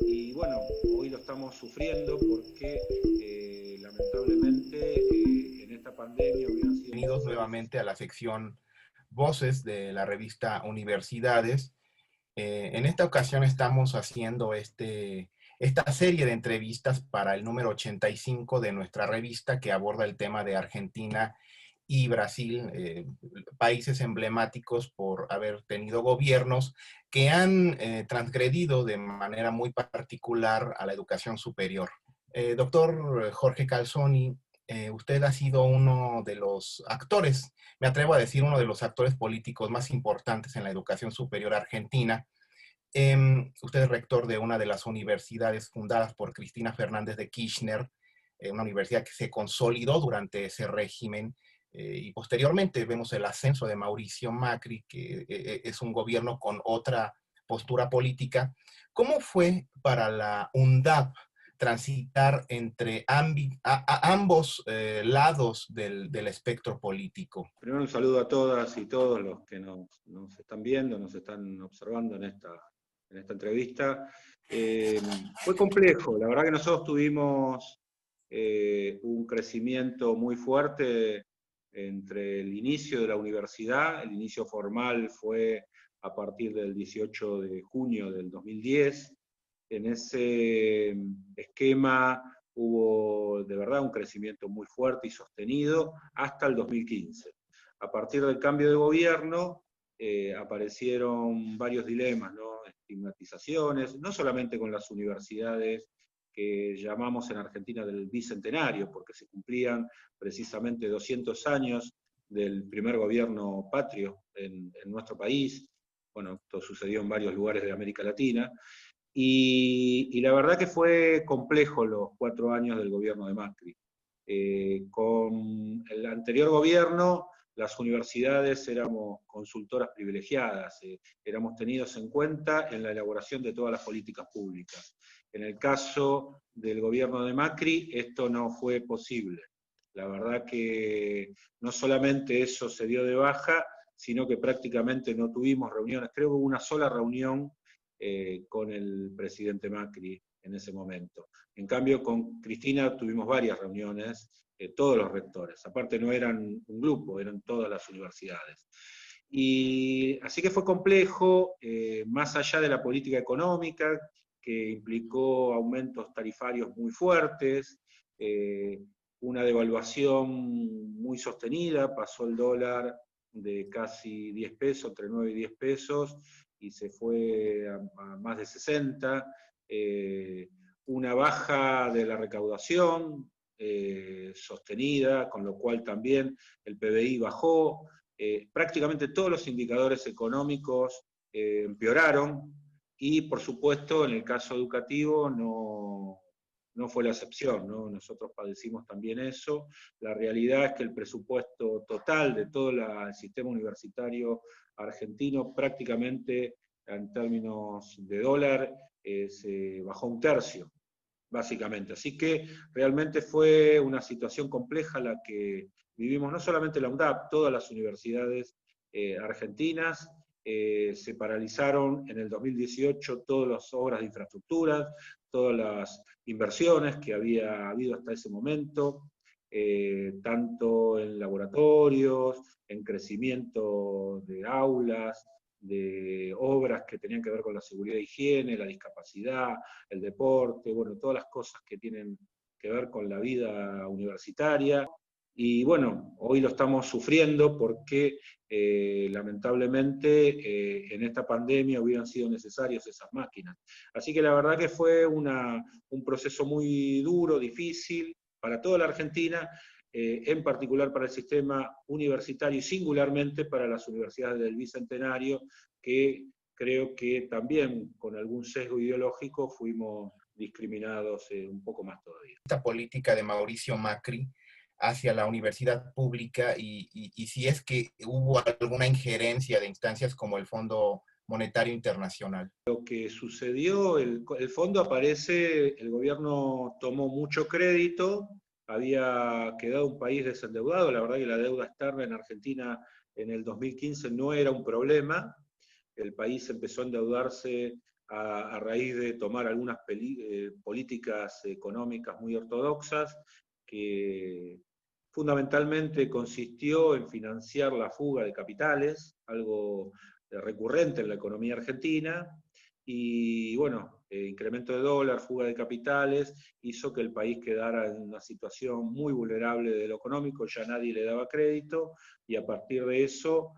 y bueno, hoy lo estamos sufriendo porque lamentablemente en esta pandemia hubieran sido Bienvenidos necesarios. nuevamente a la sección Voces de la revista Universidades. En esta ocasión estamos haciendo esta serie de entrevistas para el número 85 de nuestra revista que aborda el tema de Argentina y Brasil, países emblemáticos por haber tenido gobiernos que han transgredido de manera muy particular a la educación superior. Doctor Jorge Calzoni, usted ha sido uno de los actores, me atrevo a decir uno de los actores políticos más importantes en la educación superior argentina. Usted es rector de una de las universidades fundadas por Cristina Fernández de Kirchner, una universidad que se consolidó durante ese régimen, y posteriormente vemos el ascenso de Mauricio Macri, que es un gobierno con otra postura política. ¿Cómo fue para la UNDAP transitar entre ambos lados del espectro político? Primero un saludo a todas y todos los que nos están viendo, nos están observando en esta entrevista. Fue complejo, la verdad que nosotros tuvimos un crecimiento muy fuerte entre el inicio de la universidad. El inicio formal fue a partir del 18 de junio del 2010. En ese esquema hubo de verdad un crecimiento muy fuerte y sostenido hasta el 2015. A partir del cambio de gobierno aparecieron varios dilemas, ¿no? Estigmatizaciones, no solamente con las universidades que llamamos en Argentina del Bicentenario, porque se cumplían precisamente 200 años del primer gobierno patrio en nuestro país. Bueno, esto sucedió en varios lugares de América Latina. Y la verdad que fue complejo los 4 años del gobierno de Macri. Con el anterior gobierno, las universidades éramos consultoras privilegiadas, éramos tenidos en cuenta en la elaboración de todas las políticas públicas. En el caso del gobierno de Macri, esto no fue posible. La verdad que no solamente eso se dio de baja, sino que prácticamente no tuvimos reuniones. Creo que hubo una sola reunión con el presidente Macri en ese momento. En cambio, con Cristina tuvimos varias reuniones, todos los rectores. Aparte no eran un grupo, eran todas las universidades. Y así que fue complejo, más allá de la política económica, que implicó aumentos tarifarios muy fuertes, una devaluación muy sostenida, pasó el dólar de casi 10 pesos, entre 9 y 10 pesos, y se fue a más de 60, una baja de la recaudación sostenida, con lo cual también el PBI bajó, prácticamente todos los indicadores económicos empeoraron, y por supuesto en el caso educativo no fue la excepción, ¿no? Nosotros padecimos también eso. La realidad es que el presupuesto total de todo el sistema universitario argentino prácticamente en términos de dólar se bajó un tercio, básicamente. Así que realmente fue una situación compleja la que vivimos, no solamente la UNDAP, todas las universidades argentinas. Se paralizaron en el 2018 todas las obras de infraestructura, todas las inversiones que había habido hasta ese momento, tanto en laboratorios, en crecimiento de aulas, de obras que tenían que ver con la seguridad e higiene, la discapacidad, el deporte, bueno, todas las cosas que tienen que ver con la vida universitaria. Y bueno, hoy lo estamos sufriendo porque lamentablemente en esta pandemia hubieran sido necesarias esas máquinas. Así que la verdad que fue un proceso muy duro, difícil para toda la Argentina, en particular para el sistema universitario y singularmente para las universidades del Bicentenario, que creo que también con algún sesgo ideológico fuimos discriminados un poco más todavía. Esta política de Mauricio Macri hacia la universidad pública y si es que hubo alguna injerencia de instancias como el Fondo Monetario Internacional. Lo que sucedió, el fondo aparece, el gobierno tomó mucho crédito, había quedado un país desendeudado, la verdad que la deuda externa en Argentina en el 2015 no era un problema, el país empezó a endeudarse a raíz de tomar algunas políticas económicas muy ortodoxas, que fundamentalmente consistió en financiar la fuga de capitales, algo recurrente en la economía argentina, y bueno, incremento de dólar, fuga de capitales, hizo que el país quedara en una situación muy vulnerable de lo económico, ya nadie le daba crédito, y a partir de eso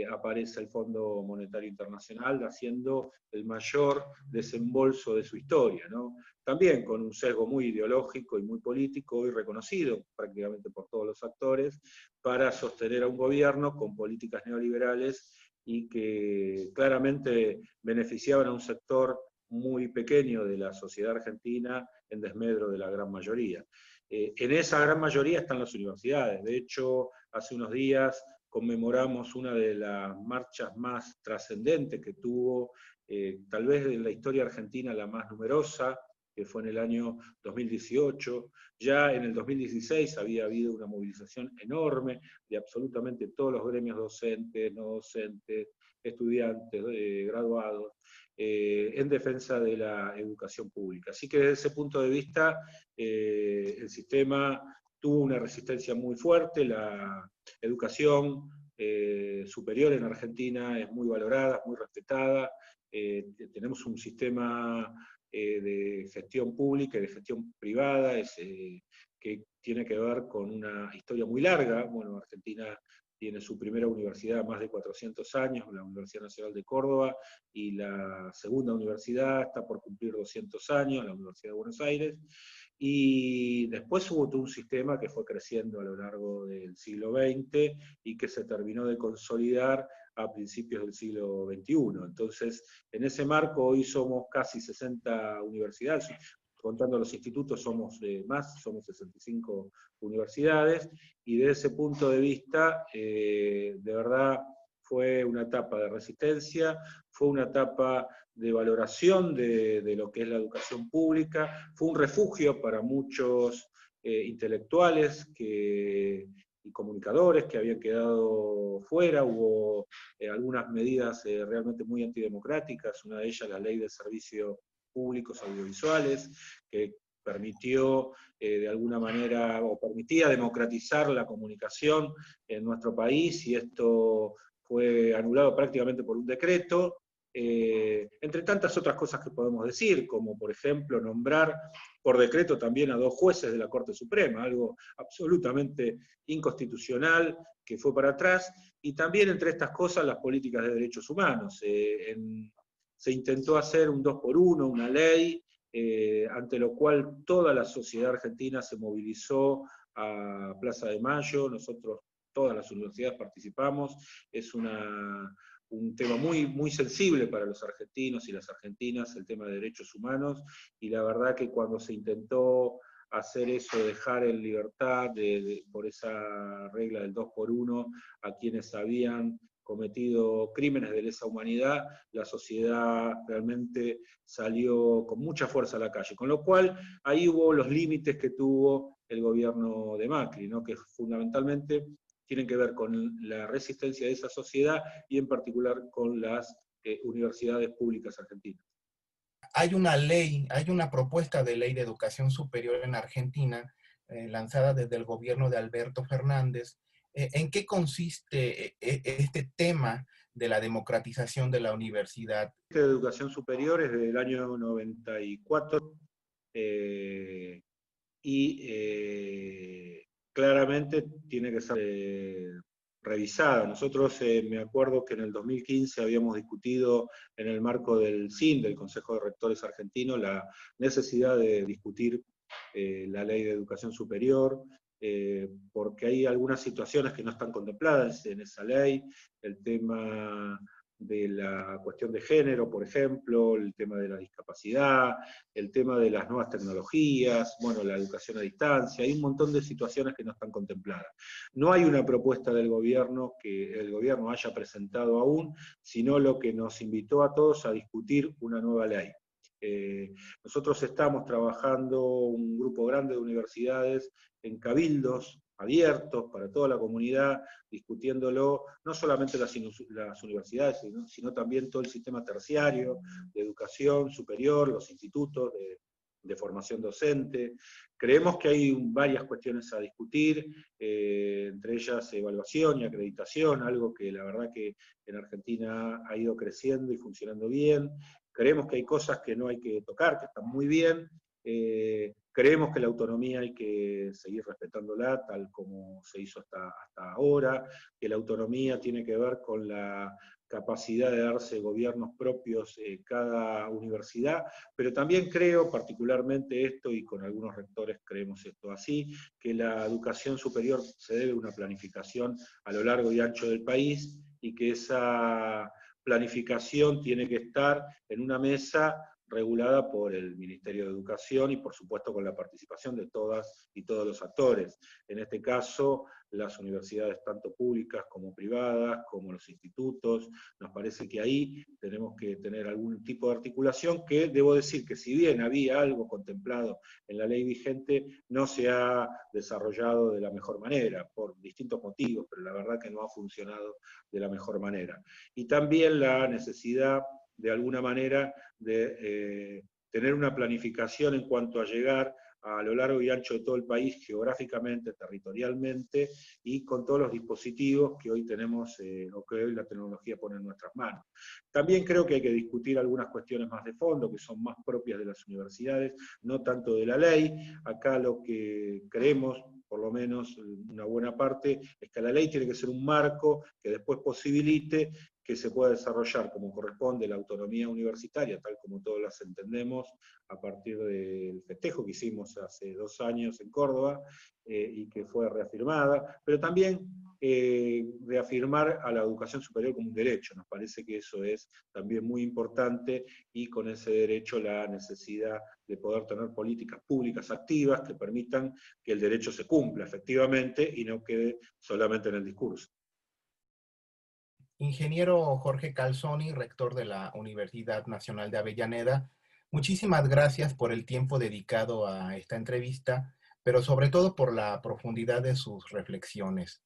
aparece el Fondo Monetario Internacional haciendo el mayor desembolso de su historia, ¿no? También con un sesgo muy ideológico y muy político y reconocido prácticamente por todos los actores, para sostener a un gobierno con políticas neoliberales y que claramente beneficiaban a un sector muy pequeño de la sociedad argentina en desmedro de la gran mayoría. En esa gran mayoría están las universidades. De hecho, hace unos días conmemoramos una de las marchas más trascendentes que tuvo, tal vez en la historia argentina la más numerosa, que fue en el año 2018. Ya en el 2016 había habido una movilización enorme de absolutamente todos los gremios docentes, no docentes, estudiantes, graduados, en defensa de la educación pública. Así que desde ese punto de vista, el sistema tuvo una resistencia muy fuerte, la educación superior en Argentina es muy valorada, muy respetada, tenemos un sistema de gestión pública y de gestión privada que tiene que ver con una historia muy larga. Bueno, Argentina tiene su primera universidad más de 400 años, la Universidad Nacional de Córdoba, y la segunda universidad está por cumplir 200 años, la Universidad de Buenos Aires, y después hubo todo un sistema que fue creciendo a lo largo del siglo XX y que se terminó de consolidar a principios del siglo XXI. Entonces, en ese marco hoy somos casi 60 universidades, contando los institutos somos más, somos 65 universidades, y desde ese punto de vista, de verdad, fue una etapa de resistencia, fue una etapa de valoración de lo que es la educación pública, fue un refugio para muchos intelectuales y comunicadores que habían quedado fuera. Hubo algunas medidas realmente muy antidemocráticas, una de ellas la Ley de Servicios Públicos Audiovisuales, que permitió de alguna manera, o permitía democratizar la comunicación en nuestro país, y esto fue anulado prácticamente por un decreto, entre tantas otras cosas que podemos decir, como por ejemplo nombrar por decreto también a 2 jueces de la Corte Suprema, algo absolutamente inconstitucional que fue para atrás, y también entre estas cosas las políticas de derechos humanos. Se intentó hacer un 2x1, una ley, ante lo cual toda la sociedad argentina se movilizó a Plaza de Mayo. Nosotros, todas las universidades participamos, es un tema muy, muy sensible para los argentinos y las argentinas, el tema de derechos humanos, y la verdad que cuando se intentó hacer eso, dejar en libertad por esa regla del 2x1 a quienes habían cometido crímenes de lesa humanidad, la sociedad realmente salió con mucha fuerza a la calle, con lo cual ahí hubo los límites que tuvo el gobierno de Macri, ¿no? Que fundamentalmente tienen que ver con la resistencia de esa sociedad y en particular con las universidades públicas argentinas. Hay una ley, hay una propuesta de ley de educación superior en Argentina, lanzada desde el gobierno de Alberto Fernández. ¿En qué consiste este tema de la democratización de la universidad? De educación superior es del año 94 claramente tiene que ser revisada. Nosotros me acuerdo que en el 2015 habíamos discutido en el marco del CIN, del Consejo de Rectores Argentino, la necesidad de discutir la ley de educación superior, porque hay algunas situaciones que no están contempladas en esa ley, el tema de la cuestión de género, por ejemplo, el tema de la discapacidad, el tema de las nuevas tecnologías, bueno, la educación a distancia, hay un montón de situaciones que no están contempladas. No hay una propuesta del gobierno que el gobierno haya presentado aún, sino lo que nos invitó a todos a discutir una nueva ley. Nosotros estamos trabajando un grupo grande de universidades en cabildos abiertos para toda la comunidad, discutiéndolo, no solamente las universidades, sino también todo el sistema terciario, de educación superior, los institutos de formación docente. Creemos que hay varias cuestiones a discutir, entre ellas evaluación y acreditación, algo que la verdad que en Argentina ha ido creciendo y funcionando bien. Creemos que hay cosas que no hay que tocar, que están muy bien. Creemos que la autonomía hay que seguir respetándola tal como se hizo hasta ahora, que la autonomía tiene que ver con la capacidad de darse gobiernos propios cada universidad, pero también creo, particularmente esto, y con algunos rectores creemos esto así, que la educación superior se debe a una planificación a lo largo y ancho del país, y que esa planificación tiene que estar en una mesa regulada por el Ministerio de Educación y por supuesto con la participación de todas y todos los actores. En este caso, las universidades tanto públicas como privadas, como los institutos, nos parece que ahí tenemos que tener algún tipo de articulación que, debo decir que si bien había algo contemplado en la ley vigente, no se ha desarrollado de la mejor manera, por distintos motivos, pero la verdad que no ha funcionado de la mejor manera. Y también la necesidad de alguna manera de tener una planificación en cuanto a llegar a lo largo y ancho de todo el país, geográficamente, territorialmente, y con todos los dispositivos que hoy tenemos, o que hoy la tecnología pone en nuestras manos. También creo que hay que discutir algunas cuestiones más de fondo, que son más propias de las universidades, no tanto de la ley. Acá lo que creemos, por lo menos una buena parte, es que la ley tiene que ser un marco que después posibilite que se pueda desarrollar como corresponde la autonomía universitaria, tal como todos las entendemos, a partir del festejo que hicimos hace 2 años en Córdoba, y que fue reafirmada, pero también reafirmar a la educación superior como un derecho. Nos parece que eso es también muy importante, y con ese derecho la necesidad de poder tener políticas públicas activas que permitan que el derecho se cumpla efectivamente y no quede solamente en el discurso. Ingeniero Jorge Calzoni, rector de la Universidad Nacional de Avellaneda, muchísimas gracias por el tiempo dedicado a esta entrevista, pero sobre todo por la profundidad de sus reflexiones.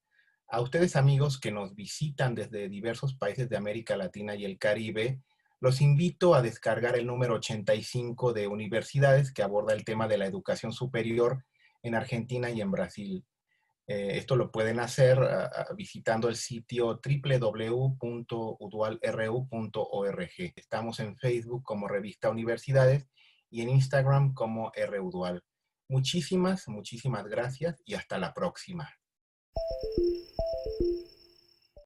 A ustedes, amigos que nos visitan desde diversos países de América Latina y el Caribe, los invito a descargar el número 85 de Universidades, que aborda el tema de la educación superior en Argentina y en Brasil. Esto lo pueden hacer visitando el sitio www.udualru.org. Estamos en Facebook como Revista Universidades y en Instagram como RUdual. Muchísimas gracias y hasta la próxima.